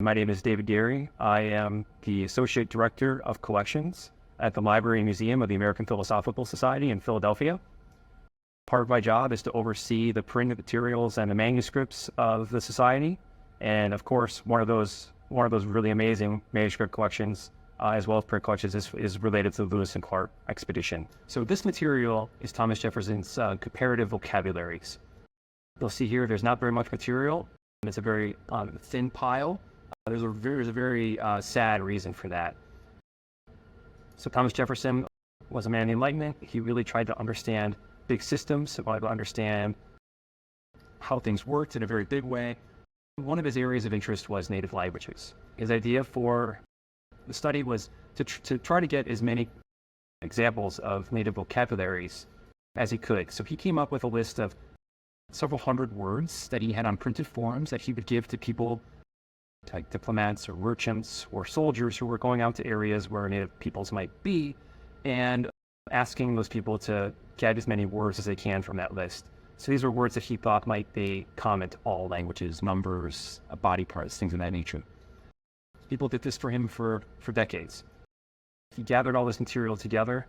My name is David Geary. I am the Associate Director of Collections at the Library and Museum of the American Philosophical Society in Philadelphia. Part of my job is to oversee the printed materials and the manuscripts of the Society. And of course, one of those really amazing manuscript collections, as well as print collections, is related to the Lewis and Clark expedition. So this material is Thomas Jefferson's comparative vocabularies. You'll see here there's not very much material. It's a very thin pile. There's a very sad reason for that. So Thomas Jefferson was a man of the Enlightenment. He really tried to understand big systems, so wanted to understand how things worked in a very big way. One of his areas of interest was native languages. His idea for the study was to try to get as many examples of native vocabularies as he could. So he came up with a list of several hundred words that he had on printed forms that he would give to people like diplomats or merchants or soldiers who were going out to areas where native peoples might be, and asking those people to get as many words as they can from that list. So these were words that he thought might be common to all languages, numbers, body parts, things of that nature. People did this for him for decades. He gathered all this material together.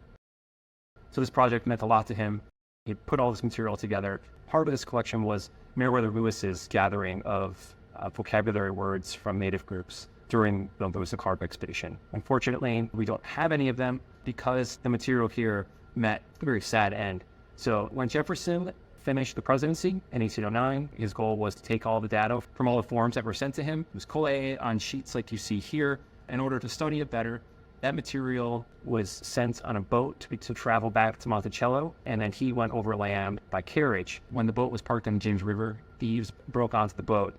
So this project meant a lot to him. He put all this material together. Part of this collection was Meriwether Lewis's gathering of vocabulary words from native groups during the Lewis and Clark expedition. Unfortunately, we don't have any of them because the material here met a very sad end. So when Jefferson finished the presidency in 1809, his goal was to take all the data from all the forms that were sent to him. It was collated on sheets like you see here. In order to study it better, that material was sent on a boat to travel back to Monticello, and then he went overland by carriage. When the boat was parked on the James River, thieves broke onto the boat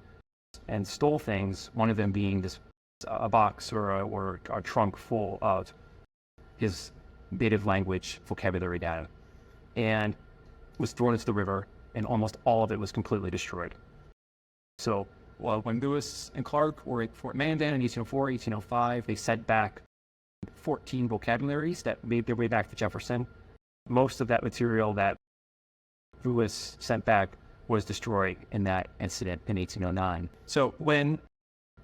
and stole things, one of them being a box or a trunk full of his native language vocabulary data, and was thrown into the river, and almost all of it was completely destroyed. So when Lewis and Clark were at Fort Mandan in 1804, 1805, they sent back 14 vocabularies that made their way back to Jefferson. Most of that material that Lewis sent back was destroyed in that incident in 1809. So when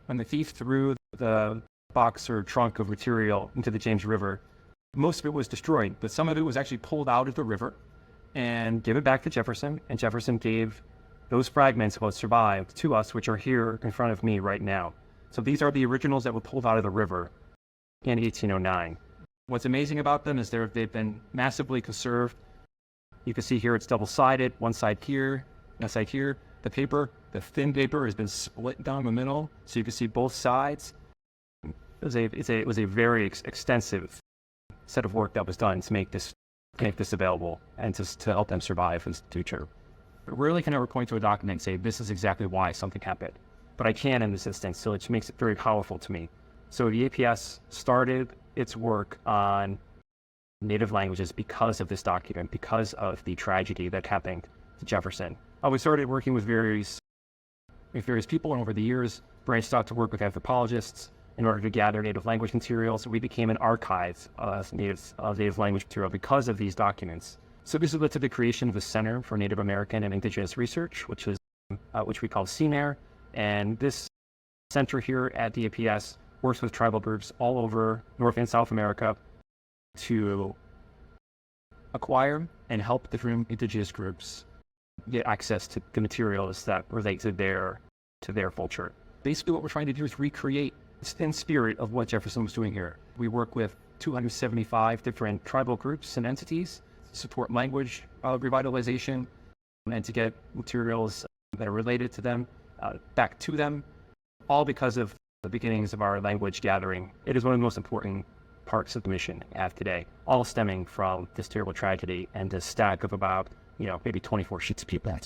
the thief threw the box or trunk of material into the James River, most of it was destroyed, but some of it was actually pulled out of the river and given back to Jefferson, and Jefferson gave those fragments of what survived to us, which are here in front of me right now. So these are the originals that were pulled out of the river in 1809. What's amazing about them is they've been massively conserved. You can see here it's double-sided, one side here, one side here. The paper, the thin paper, has been split down the middle, so you can see both sides. It was a very extensive set of work that was done to make this available and to help them survive in the future. I rarely can ever point to a document and say, this is exactly why something happened. But I can in this instance, so it makes it very powerful to me. So the APS started its work on native languages because of this document, because of the tragedy that happened to Jefferson. We started working with various people, and over the years branched out to work with anthropologists in order to gather native language materials. We became an archive of native language material because of these documents. So this led to the creation of the Center for Native American and Indigenous Research, which we call CNAIR. And this center here at the APS works with tribal groups all over North and South America to acquire and help different indigenous groups get access to the materials that relate to their culture. Basically, what we're trying to do is recreate the thin spirit of what Jefferson was doing here. We work with 275 different tribal groups and entities to support language revitalization and to get materials that are related to them back to them, all because of the beginnings of our language gathering. It is one of the most important parts of the mission we have today, all stemming from this terrible tragedy and this stack of about, maybe 24 sheets of paper.